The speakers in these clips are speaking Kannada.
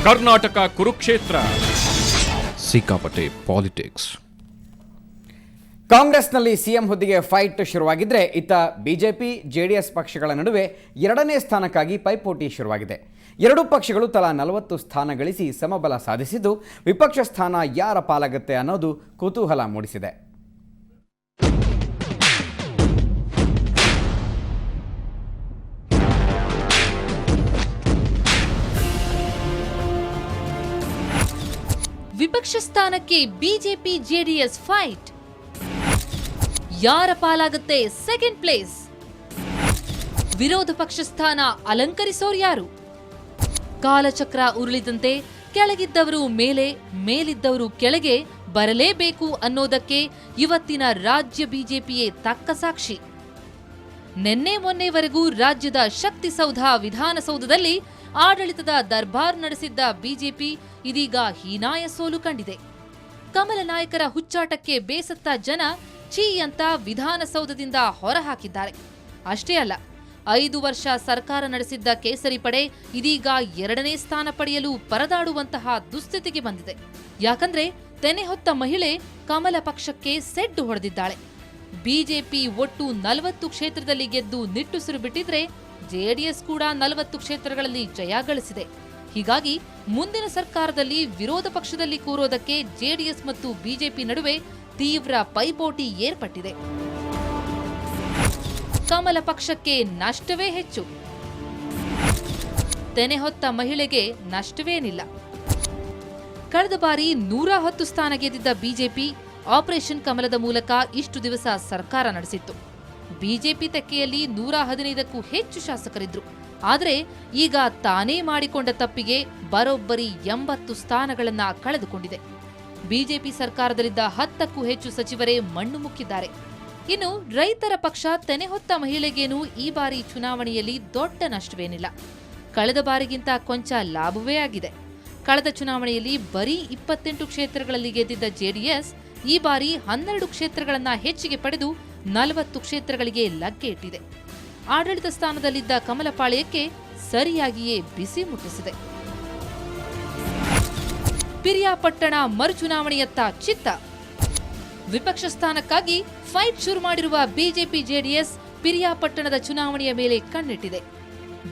ಕರ್ನಾಟಕ ಕುರುಕ್ಷೇತ್ರ, ಸಿಕ್ಕಾಪಟ್ಟೆ ಪಾಲಿಟಿಕ್ಸ್. ಕಾಂಗ್ರೆಸ್ನಲ್ಲಿ ಸಿಎಂ ಹುದ್ದೆಗೆ ಫೈಟ್ ಶುರುವಾಗಿದ್ದರೆ ಇತ್ತ ಬಿಜೆಪಿ ಜೆಡಿಎಸ್ ಪಕ್ಷಗಳ ನಡುವೆ 2ನೇ ಸ್ಥಾನಕ್ಕಾಗಿ ಪೈಪೋಟಿ ಶುರುವಾಗಿದೆ. ಎರಡೂ ಪಕ್ಷಗಳು ತಲಾ 40 ಸ್ಥಾನ ಗಳಿಸಿ ಸಮಬಲ ಸಾಧಿಸಿದ್ದು, ವಿಪಕ್ಷ ಸ್ಥಾನ ಯಾರ ಪಾಲಾಗುತ್ತೆ ಅನ್ನೋದು ಕುತೂಹಲ ಮೂಡಿಸಿದೆ. ವಿಪಕ್ಷ ಸ್ಥಾನಕ್ಕೆ ಬಿಜೆಪಿ ಜೆಡಿಎಸ್ ಫೈಟ್. ಯಾರ ಪಾಲಾಗುತ್ತೆ ಸೆಕೆಂಡ್ ಪ್ಲೇಸ್? ವಿರೋಧ ಪಕ್ಷ ಸ್ಥಾನ ಅಲಂಕರಿಸೋರು ಯಾರು? ಕಾಲಚಕ್ರ ಉರುಳಿದಂತೆ ಕೆಳಗಿದ್ದವರು ಮೇಲೆ, ಮೇಲಿದ್ದವರು ಕೆಳಗೆ ಬರಲೇಬೇಕು ಅನ್ನೋದಕ್ಕೆ ಇವತ್ತಿನ ರಾಜ್ಯ ಬಿಜೆಪಿಯೇ ತಕ್ಕ ಸಾಕ್ಷಿ. ನಿನ್ನೆ ಮೊನ್ನೆವರೆಗೂ ರಾಜ್ಯದ ಶಕ್ತಿಸೌಧ ವಿಧಾನಸೌಧದಲ್ಲಿ ಆಡಳಿತದ ದರ್ಬಾರ್ ನಡೆಸಿದ್ದ ಬಿಜೆಪಿ ಇದೀಗ ಹೀನಾಯ ಸೋಲು ಕಂಡಿದೆ. ಕಮಲ ನಾಯಕರ ಹುಚ್ಚಾಟಕ್ಕೆ ಬೇಸತ್ತ ಜನ ಛೀ ಅಂತ ವಿಧಾನಸೌಧದಿಂದ ಹೊರಹಾಕಿದ್ದಾರೆ. ಅಷ್ಟೇ ಅಲ್ಲ, 5 ವರ್ಷ ಸರ್ಕಾರ ನಡೆಸಿದ್ದ ಕೇಸರಿ ಪಡೆ ಇದೀಗ 2ನೇ ಸ್ಥಾನ ಪಡೆಯಲು ಪರದಾಡುವಂತಹ ದುಸ್ಥಿತಿಗೆ ಬಂದಿದೆ. ಯಾಕಂದ್ರೆ ತೆನೆ ಹೊತ್ತ ಮಹಿಳೆ ಕಮಲ ಪಕ್ಷಕ್ಕೆ ಸೆಡ್ಡು ಹೊಡೆದಿದ್ದಾಳೆ. ಬಿಜೆಪಿ ಒಟ್ಟು 40 ಕ್ಷೇತ್ರದಲ್ಲಿ ಗೆದ್ದು ನಿಟ್ಟುಸಿರು ಬಿಟ್ಟಿದ್ರೆ, ಜೆಡಿಎಸ್ ಕೂಡ 40 ಕ್ಷೇತ್ರಗಳಲ್ಲಿ ಜಯ ಗಳಿಸಿದೆ. ಹೀಗಾಗಿ ಮುಂದಿನ ಸರ್ಕಾರದಲ್ಲಿ ವಿರೋಧ ಪಕ್ಷದಲ್ಲಿ ಕೂರೋದಕ್ಕೆ ಜೆಡಿಎಸ್ ಮತ್ತು ಬಿಜೆಪಿ ನಡುವೆ ತೀವ್ರ ಪೈಪೋಟಿ ಏರ್ಪಟ್ಟಿದೆ. ಕಮಲ ಪಕ್ಷಕ್ಕೆ ನಷ್ಟವೇ ಹೆಚ್ಚು, ತೆನೆ ಹೊತ್ತ ಮಹಿಳೆಗೆ ನಷ್ಟವೇನಿಲ್ಲ. ಕಳೆದ ಬಾರಿ 110 ಸ್ಥಾನ ಗೆದ್ದಿದ್ದ ಬಿಜೆಪಿ ಆಪರೇಷನ್ ಕಮಲದ ಮೂಲಕ ಇಷ್ಟು ದಿವಸ ಸರ್ಕಾರ ನಡೆಸಿತ್ತು. ಬಿಜೆಪಿ ತೆಕ್ಕೆಯಲ್ಲಿ 115ಕ್ಕೂ ಹೆಚ್ಚು ಶಾಸಕರಿದ್ರು. ಆದರೆ ಈಗ ತಾನೇ ಮಾಡಿಕೊಂಡ ತಪ್ಪಿಗೆ ಬರೋಬ್ಬರಿ 80 ಸ್ಥಾನಗಳನ್ನ ಕಳೆದುಕೊಂಡಿದೆ. ಬಿಜೆಪಿ ಸರ್ಕಾರದಲ್ಲಿದ್ದ 10ಕ್ಕೂ ಹೆಚ್ಚು ಸಚಿವರೇ ಮಣ್ಣು ಮುಕ್ಕಿದ್ದಾರೆ. ಇನ್ನು ರೈತರ ಪಕ್ಷ ತೆನೆ ಹೊತ್ತ ಮಹಿಳೆಗೇನೂ ಈ ಬಾರಿ ಚುನಾವಣೆಯಲ್ಲಿ ದೊಡ್ಡ ನಷ್ಟವೇನಿಲ್ಲ. ಕಳೆದ ಬಾರಿಗಿಂತ ಕೊಂಚ ಲಾಭವೇ ಆಗಿದೆ. ಕಳೆದ ಚುನಾವಣೆಯಲ್ಲಿ ಬರೀ 28 ಕ್ಷೇತ್ರಗಳಲ್ಲಿ ಗೆದ್ದಿದ್ದ ಜೆಡಿಎಸ್ ಈ ಬಾರಿ 12 ಕ್ಷೇತ್ರಗಳನ್ನ ಹೆಚ್ಚಿಗೆ ಪಡೆದು 40 ಕ್ಷೇತ್ರಗಳಿಗೆ ಲಗ್ಗೆ ಇಟ್ಟಿದೆ. ಆಡಳಿತ ಸ್ಥಾನದಲ್ಲಿದ್ದ ಕಮಲಪಾಳ್ಯಕ್ಕೆ ಸರಿಯಾಗಿಯೇ ಬಿಸಿ ಮುಟ್ಟಿಸಿದೆ. ಪಿರಿಯಾಪಟ್ಟಣ ಮರುಚುನಾವಣೆಯತ್ತ ಚಿತ್ತ. ವಿಪಕ್ಷ ಸ್ಥಾನಕ್ಕಾಗಿ ಫೈಟ್ ಶುರು ಮಾಡಿರುವ ಬಿಜೆಪಿ ಜೆಡಿಎಸ್ ಪಿರಿಯಾಪಟ್ಟಣದ ಚುನಾವಣೆಯ ಮೇಲೆ ಕಣ್ಣಿಟ್ಟಿದೆ.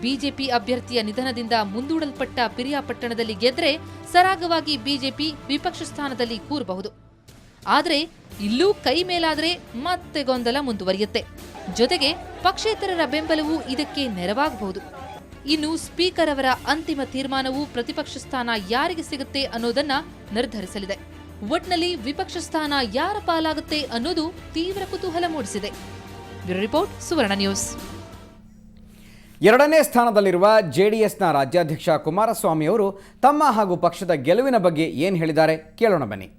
ಬಿಜೆಪಿ ಅಭ್ಯರ್ಥಿಯ ನಿಧನದಿಂದ ಮುಂದೂಡಲ್ಪಟ್ಟ ಪಿರಿಯಾಪಟ್ಟಣದಲ್ಲಿ ಗೆದ್ರೆ ಸರಾಗವಾಗಿ ಬಿಜೆಪಿ ವಿಪಕ್ಷ ಸ್ಥಾನದಲ್ಲಿ ಕೂರಬಹುದು. ಆದರೆ ಇಲ್ಲೂ ಕೈ ಮೇಲಾದ್ರೆ ಮತ್ತೆ ಗೊಂದಲ ಮುಂದುವರಿಯುತ್ತೆ. ಜೊತೆಗೆ ಪಕ್ಷೇತರರ ಬೆಂಬಲವೂ ಇದಕ್ಕೆ ನೆರವಾಗಬಹುದು. ಇನ್ನು ಸ್ಪೀಕರ್ ಅವರ ಅಂತಿಮ ತೀರ್ಮಾನವು ಪ್ರತಿಪಕ್ಷ ಸ್ಥಾನ ಯಾರಿಗೆ ಸಿಗುತ್ತೆ ಅನ್ನೋದನ್ನ ನಿರ್ಧರಿಸಲಿದೆ. ಒಟ್ನಲ್ಲಿ ವಿಪಕ್ಷ ಸ್ಥಾನ ಯಾರ ಪಾಲಾಗುತ್ತೆ ಅನ್ನೋದು ತೀವ್ರ ಕುತೂಹಲ ಮೂಡಿಸಿದೆ. ಬ್ಯೂರೋ ರಿಪೋರ್ಟ್, ಸುವರ್ಣ ನ್ಯೂಸ್. 2ನೇ ಸ್ಥಾನದಲ್ಲಿರುವ ಜೆಡಿಎಸ್ನ ರಾಜ್ಯಾಧ್ಯಕ್ಷ ಕುಮಾರಸ್ವಾಮಿ ಅವರು ತಮ್ಮ ಹಾಗೂ ಪಕ್ಷದ ಗೆಲುವಿನ ಬಗ್ಗೆ ಏನು ಹೇಳಿದ್ದಾರೆ ಕೇಳೋಣ ಬನ್ನಿ.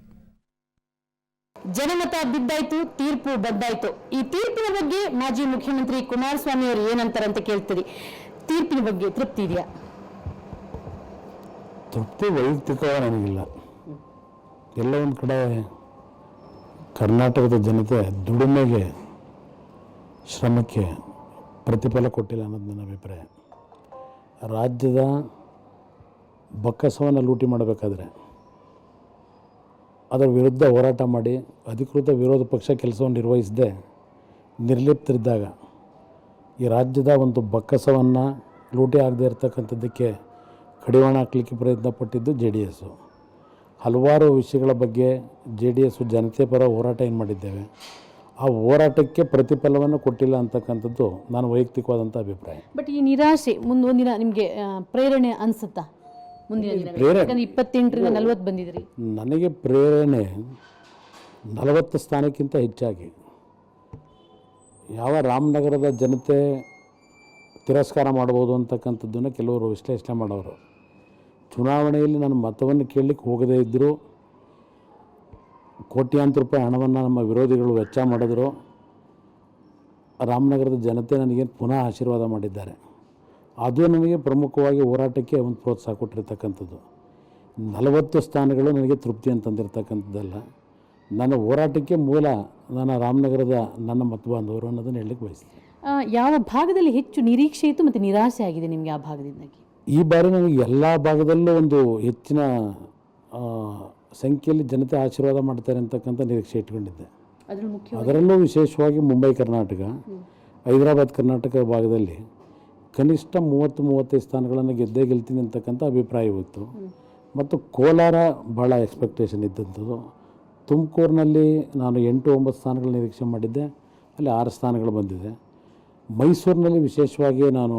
ಜನಮತ ಬಿದ್ದಾಯ್ತು, ತೀರ್ಪು ಬದ್ದಾಯ್ತು. ಈ ತೀರ್ಪಿನ ಬಗ್ಗೆ ಮಾಜಿ ಮುಖ್ಯಮಂತ್ರಿ ಕುಮಾರಸ್ವಾಮಿ ಅವರು ಏನಂತಾರಂತ ಕೇಳ್ತೀರಿ. ತೀರ್ಪಿನ ಬಗ್ಗೆ ತೃಪ್ತಿ ಇದೆಯಾ? ತೃಪ್ತಿ ವೈಯಕ್ತಿಕವಾಗಿ ನನಗಿಲ್ಲ. ಎಲ್ಲ ಒಂದು ಕಡೆ ಕರ್ನಾಟಕದ ಜನತೆ ದುಡಿಮೆಗೆ, ಶ್ರಮಕ್ಕೆ ಪ್ರತಿಫಲ ಕೊಟ್ಟಿಲ್ಲ ಅನ್ನೋದು ನನ್ನ ಅಭಿಪ್ರಾಯ. ರಾಜ್ಯದ ಬೊಕ್ಕಸವನ್ನು ಲೂಟಿ ಮಾಡಬೇಕಾದ್ರೆ ಅದರ ವಿರುದ್ಧ ಹೋರಾಟ ಮಾಡಿ ಅಧಿಕೃತ ವಿರೋಧ ಪಕ್ಷ ಕೆಲಸವನ್ನು ನಿರ್ವಹಿಸದೆ ನಿರ್ಲಿಪ್ತರಿದ್ದಾಗ ಈ ರಾಜ್ಯದ ಒಂದು ಬೊಕ್ಕಸವನ್ನು ಲೂಟಿ ಆಗದೆ ಇರತಕ್ಕಂಥದ್ದಕ್ಕೆ ಕಡಿವಾಣ ಹಾಕಲಿಕ್ಕೆ ಪ್ರಯತ್ನ ಪಟ್ಟಿದ್ದು ಜೆಡಿಎಸ್ಸು. ಹಲವಾರು ವಿಷಯಗಳ ಬಗ್ಗೆ ಜೆಡಿಎಸ್ಸು ಜನತೆ ಪರ ಹೋರಾಟ ಏನು ಮಾಡಿದ್ದೇವೆ, ಆ ಹೋರಾಟಕ್ಕೆ ಪ್ರತಿಫಲವನ್ನು ಕೊಟ್ಟಿಲ್ಲ ಅಂತಕ್ಕಂಥದ್ದು ನಾನು ವೈಯಕ್ತಿಕವಾದಂಥ ಅಭಿಪ್ರಾಯ. ಬಟ್ ಈ ನಿರಾಶೆ ಮುಂದೊಂದಿನ ನಿಮಗೆ ಪ್ರೇರಣೆ ಅನಿಸುತ್ತಾ? ಮುಂದಿನ 28ರಿಂದ 40 ಬಂದಿದ್ರಿ. ನನಗೆ ಪ್ರೇರಣೆ 40 ಸ್ಥಾನಕ್ಕಿಂತ ಹೆಚ್ಚಾಗಿ ಯಾವ ರಾಮನಗರದ ಜನತೆ ತಿರಸ್ಕಾರ ಮಾಡ್ಬೋದು ಅಂತಕ್ಕಂಥದ್ದನ್ನು ಕೆಲವರು ವಿಶ್ಲೇಷಣೆ ಮಾಡೋರು. ಚುನಾವಣೆಯಲ್ಲಿ ನಾನು ಮತವನ್ನು ಕೇಳಲಿಕ್ಕೆ ಹೋಗದೇ ಇದ್ದರೂ ಕೋಟ್ಯಾಂತರ ರೂಪಾಯಿ ಹಣವನ್ನು ನಮ್ಮ ವಿರೋಧಿಗಳು ವೆಚ್ಚ ಮಾಡಿದ್ರು. ರಾಮನಗರದ ಜನತೆ ನನಗೆ ಪುನಃ ಆಶೀರ್ವಾದ ಮಾಡಿದ್ದಾರೆ. ಅದು ನನಗೆ ಪ್ರಮುಖವಾಗಿ ಹೋರಾಟಕ್ಕೆ ಒಂದು ಪ್ರೋತ್ಸಾಹ ಕೊಟ್ಟಿರ್ತಕ್ಕಂಥದ್ದು. 40 ಸ್ಥಾನಗಳು ನನಗೆ ತೃಪ್ತಿ ಅಂತಂದಿರ್ತಕ್ಕಂಥದ್ದಲ್ಲ. ನನ್ನ ಹೋರಾಟಕ್ಕೆ ಮೂಲ ನನ್ನ ರಾಮನಗರದ ನನ್ನ ಮತಬಾಂಧವರು ಅನ್ನೋದನ್ನು ಹೇಳಲಿಕ್ಕೆ ಬಯಸ್ತೀನಿ. ಯಾವ ಭಾಗದಲ್ಲಿ ಹೆಚ್ಚು ನಿರೀಕ್ಷೆ ಇತ್ತು ಮತ್ತು ನಿರಾಸೆ ಆಗಿದೆ ನಿಮಗೆ ಆ ಭಾಗದಿಂದಾಗಿ? ಈ ಬಾರಿ ನನಗೆ ಎಲ್ಲ ಭಾಗದಲ್ಲೂ ಒಂದು ಹೆಚ್ಚಿನ ಸಂಖ್ಯೆಯಲ್ಲಿ ಜನತೆ ಆಶೀರ್ವಾದ ಮಾಡ್ತಾರೆ ಅಂತಕ್ಕಂಥ ನಿರೀಕ್ಷೆ ಇಟ್ಕೊಂಡಿದ್ದೆ. ಅದರಲ್ಲೂ ವಿಶೇಷವಾಗಿ ಮುಂಬೈ ಕರ್ನಾಟಕ, ಹೈದರಾಬಾದ್ ಕರ್ನಾಟಕ ಭಾಗದಲ್ಲಿ ಕನಿಷ್ಠ 30-35 ಸ್ಥಾನಗಳನ್ನು ಗೆದ್ದೇ ಗೆಲ್ತೀನಿ ಅಂತಕ್ಕಂಥ ಅಭಿಪ್ರಾಯ ಇತ್ತು. ಮತ್ತು ಕೋಲಾರ ಭಾಳ ಎಕ್ಸ್ಪೆಕ್ಟೇಷನ್ ಇದ್ದಂಥದ್ದು. ತುಮಕೂರಿನಲ್ಲಿ ನಾನು 8-9 ಸ್ಥಾನಗಳ ನಿರೀಕ್ಷೆ ಮಾಡಿದ್ದೆ, ಅಲ್ಲಿ 6 ಸ್ಥಾನಗಳು ಬಂದಿದೆ. ಮೈಸೂರಿನಲ್ಲಿ ವಿಶೇಷವಾಗಿ ನಾನು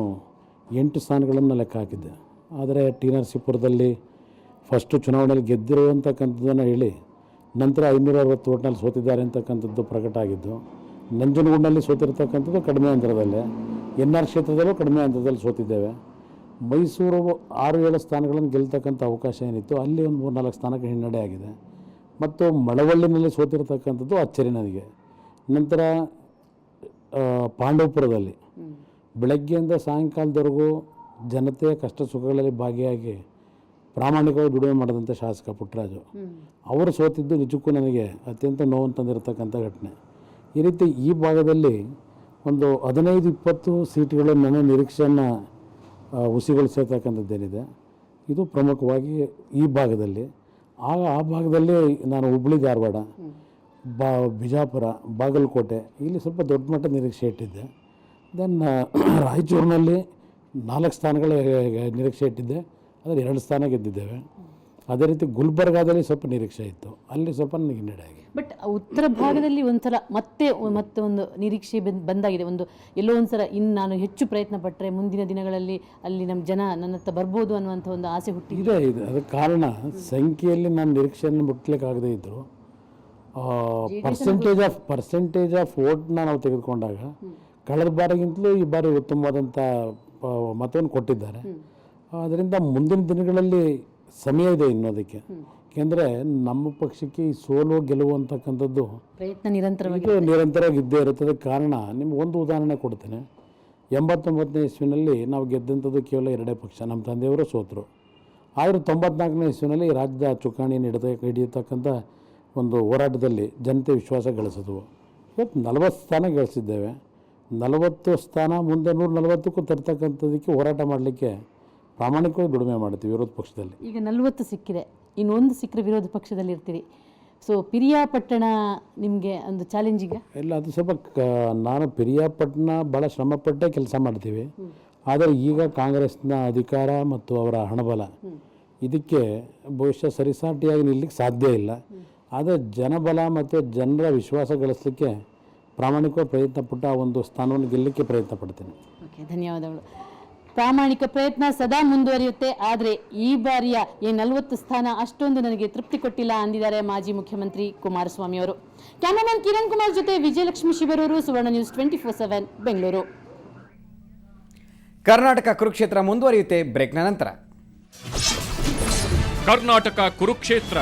8 ಸ್ಥಾನಗಳನ್ನು ಲೆಕ್ಕ ಹಾಕಿದ್ದೆ. ಆದರೆ ಟಿ ನರಸೀಪುರದಲ್ಲಿ ಫಸ್ಟು ಚುನಾವಣೆಯಲ್ಲಿ ಗೆದ್ದಿರುವಂತಕ್ಕಂಥದ್ದನ್ನು ಹೇಳಿ ನಂತರ 560 ಓಟ್ನಲ್ಲಿ ಸೋತಿದ್ದಾರೆ ಅಂತಕ್ಕಂಥದ್ದು ಪ್ರಕಟ ಆಗಿದ್ದು. ನಂಜನಗೂಡಿನಲ್ಲಿ ಸೋತಿರ್ತಕ್ಕಂಥದ್ದು ಕಡಿಮೆ ಅಂತರದಲ್ಲೇ, NR ಕ್ಷೇತ್ರದಲ್ಲೂ ಕಡಿಮೆ ಅಂತರದಲ್ಲಿ ಸೋತಿದ್ದೇವೆ. ಮೈಸೂರು 6-7 ಸ್ಥಾನಗಳನ್ನು ಗೆಲ್ತಕ್ಕಂಥ ಅವಕಾಶ ಏನಿತ್ತು, ಅಲ್ಲಿ ಒಂದು 3-4 ಸ್ಥಾನಕ್ಕೆ ಹಿನ್ನಡೆ ಆಗಿದೆ. ಮತ್ತು ಮಳವಳ್ಳಿನಲ್ಲಿ ಸೋತಿರ್ತಕ್ಕಂಥದ್ದು ಅಚ್ಚರಿ ನನಗೆ. ನಂತರ ಪಾಂಡವಪುರದಲ್ಲಿ ಬೆಳಗ್ಗೆಯಿಂದ ಸಾಯಂಕಾಲದವರೆಗೂ ಜನತೆಯ ಕಷ್ಟ ಸುಖಗಳಲ್ಲಿ ಭಾಗಿಯಾಗಿ ಪ್ರಾಮಾಣಿಕವಾಗಿ ದುಡಿಮೆ ಮಾಡಿದಂಥ ಶಾಸಕ ಪುಟ್ಟರಾಜು ಅವರು ಸೋತಿದ್ದು ನಿಜಕ್ಕೂ ನನಗೆ ಅತ್ಯಂತ ನೋವನ್ನು ತಂದಿರತಕ್ಕಂಥ ಘಟನೆ. ಈ ರೀತಿ ಈ ಭಾಗದಲ್ಲಿ ಒಂದು 15-20 ಸೀಟ್ಗಳು ನನ್ನ ನಿರೀಕ್ಷೆಯನ್ನು ಹುಸಿಗೊಳಿಸಿರ್ತಕ್ಕಂಥದ್ದೇನಿದೆ, ಇದು ಪ್ರಮುಖವಾಗಿ ಈ ಭಾಗದಲ್ಲಿ. ಆ ಭಾಗದಲ್ಲಿ ನಾನು ಹುಬ್ಬಳ್ಳಿ, ಧಾರವಾಡ, ಬಿಜಾಪುರ, ಬಾಗಲಕೋಟೆ ಇಲ್ಲಿ ಸ್ವಲ್ಪ ದೊಡ್ಡ ಮಟ್ಟದ ನಿರೀಕ್ಷೆ ಇಟ್ಟಿದ್ದೆ. ದೆನ್ ರಾಯಚೂರಿನಲ್ಲಿ 4 ಸ್ಥಾನಗಳ ನಿರೀಕ್ಷೆ ಇಟ್ಟಿದ್ದೆ, ಅದರಲ್ಲಿ 2 ಸ್ಥಾನ ಗೆದ್ದಿದ್ದೇವೆ. ಅದೇ ರೀತಿ ಗುಲ್ಬರ್ಗಾದಲ್ಲಿ ಸ್ವಲ್ಪ ನಿರೀಕ್ಷೆ ಇತ್ತು, ಅಲ್ಲಿ ಸ್ವಲ್ಪ ನನಗೆ ಹಿನ್ನಡೆ ಆಗಿ. ಬಟ್ ಉತ್ತರ ಭಾಗದಲ್ಲಿ ಒಂದ್ಸಲ ಮತ್ತೆ ಒಂದು ನಿರೀಕ್ಷೆ ಬಂದಾಗಿದೆ. ಎಲ್ಲೋ ಒಂದ್ಸಲ ಇನ್ನು ನಾನು ಹೆಚ್ಚು ಪ್ರಯತ್ನ ಪಟ್ಟರೆ ಮುಂದಿನ ದಿನಗಳಲ್ಲಿ ಅಲ್ಲಿ ನಮ್ಮ ಜನ ನನ್ನ ಹತ್ರ ಬರ್ಬೋದು ಅನ್ನುವಂಥ ಒಂದು ಆಸೆ ಹುಟ್ಟಿದೆ. ಇದೆ ಅದಕ್ಕೆ ಕಾರಣ ಸಂಖ್ಯೆಯಲ್ಲಿ ನಾನು ನಿರೀಕ್ಷೆಯನ್ನು ಮುಟ್ಲಿಕ್ಕಾಗದೇ ಇದ್ದರು. ಪರ್ಸೆಂಟೇಜ್ ಆಫ್ ವೋಟ್ನ ನಾವು ತೆಗೆದುಕೊಂಡಾಗ ಕಳೆದ ಬಾರಿಗಿಂತಲೂ ಈ ಬಾರಿ ಉತ್ತಮವಾದಂಥ ಮತವನ್ನು ಕೊಟ್ಟಿದ್ದಾರೆ. ಅದರಿಂದ ಮುಂದಿನ ದಿನಗಳಲ್ಲಿ ಸಮಯ ಇದೆ ಇನ್ನೋದಕ್ಕೆ. ಏಕೆಂದರೆ ನಮ್ಮ ಪಕ್ಷಕ್ಕೆ ಈ ಸೋಲು ಗೆಲುವು ಅಂತಕ್ಕಂಥದ್ದು ಪ್ರಯತ್ನ ನಿರಂತರವಾಗಿ ಇದ್ದೇ ಇರುತ್ತದೆ. ಕಾರಣ ನಿಮ್ಗೆ ಒಂದು ಉದಾಹರಣೆ ಕೊಡ್ತೇನೆ. 89ನೇ ಇಸ್ವಿನಲ್ಲಿ ನಾವು ಗೆದ್ದಂಥದ್ದು ಕೇವಲ 2 ಪಕ್ಷ, ನಮ್ಮ ತಂದೆಯವರು ಸೋತರು. ಆದರೆ 94ನೇ ಇಸ್ವಿನಲ್ಲಿ ರಾಜ್ಯದ ಚುಕ್ಕಾಣಿಯನ್ನು ಹಿಡಿಯತಕ್ಕಂಥ ಒಂದು ಹೋರಾಟದಲ್ಲಿ ಜನತೆ ವಿಶ್ವಾಸ ಗಳಿಸಿದ್ವು. ಇವತ್ತು 40 ಸ್ಥಾನ ಗಳಿಸಿದ್ದೇವೆ. 40 ಸ್ಥಾನ ಮುಂದೆ 140ಕ್ಕೂ ತರ್ತಕ್ಕಂಥದ್ದಕ್ಕೆ ಹೋರಾಟ ಮಾಡಲಿಕ್ಕೆ ಪ್ರಾಮಾಣಿಕವಾಗಿ ದುಡಿಮೆ ಮಾಡ್ತೀವಿ ವಿರೋಧ ಪಕ್ಷದಲ್ಲಿ. ಈಗ 40 ಸಿಕ್ಕಿದೆ, ಇನ್ನೊಂದು ಸಿಕ್ಕರೆ ವಿರೋಧ ಪಕ್ಷದಲ್ಲಿ ಇರ್ತೀರಿ. ಸೊ ಪಿರಿಯಾಪಟ್ಟಣ ನಿಮಗೆ ಒಂದು ಚಾಲೆಂಜಿಗೆ ಇಲ್ಲ, ಅದು ಸ್ವಲ್ಪ ನಾನು ಪಿರಿಯಾಪಟ್ಟಣ ಭಾಳ ಶ್ರಮಪಟ್ಟೆ ಕೆಲಸ ಮಾಡ್ತೀವಿ. ಆದರೆ ಈಗ ಕಾಂಗ್ರೆಸ್ನ ಅಧಿಕಾರ ಮತ್ತು ಅವರ ಹಣಬಲ ಇದಕ್ಕೆ ಬಹುಶಃ ಸರಿಸಾಟಿಯಾಗಿ ನಿಲ್ಲಕ್ಕೆ ಸಾಧ್ಯ ಇಲ್ಲ. ಆದರೆ ಜನಬಲ ಮತ್ತು ಜನರ ವಿಶ್ವಾಸ ಗಳಿಸಲಿಕ್ಕೆ ಪ್ರಾಮಾಣಿಕವಾಗಿ ಪ್ರಯತ್ನ ಪಟ್ಟು ಆ ಒಂದು ಸ್ಥಾನವನ್ನು ಗೆಲ್ಲಲಿಕ್ಕೆ ಪ್ರಯತ್ನ ಪಡ್ತೀನಿ. ಓಕೆ, ಧನ್ಯವಾದಗಳು. ಪ್ರಾಮಾಣಿಕ ಪ್ರಯತ್ನ ಸದಾ ಮುಂದುವರಿಯುತ್ತೆ. ಆದರೆ ಈ ಬಾರಿಯ 40 ಸ್ಥಾನ ಅಷ್ಟೊಂದು ನನಗೆ ತೃಪ್ತಿ ಕೊಟ್ಟಿಲ್ಲ ಅಂದಿದ್ದಾರೆ ಮಾಜಿ ಮುಖ್ಯಮಂತ್ರಿ ಕುಮಾರಸ್ವಾಮಿ ಅವರು. ಕ್ಯಾಮರಾಮನ್ ಕಿರಣ್ ಕುಮಾರ್ ಜೊತೆ ವಿಜಯಲಕ್ಷ್ಮಿ ಶಿವರೂರು, ಸುವರ್ಣ ನ್ಯೂಸ್ 24/7 ಬೆಂಗಳೂರು. ಕರ್ನಾಟಕ ಕುರುಕ್ಷೇತ್ರ ಮುಂದುವರಿಯುತ್ತೆ ಬ್ರೇಕ್ನ ನಂತರ. ಕರ್ನಾಟಕ ಕುರುಕ್ಷೇತ್ರ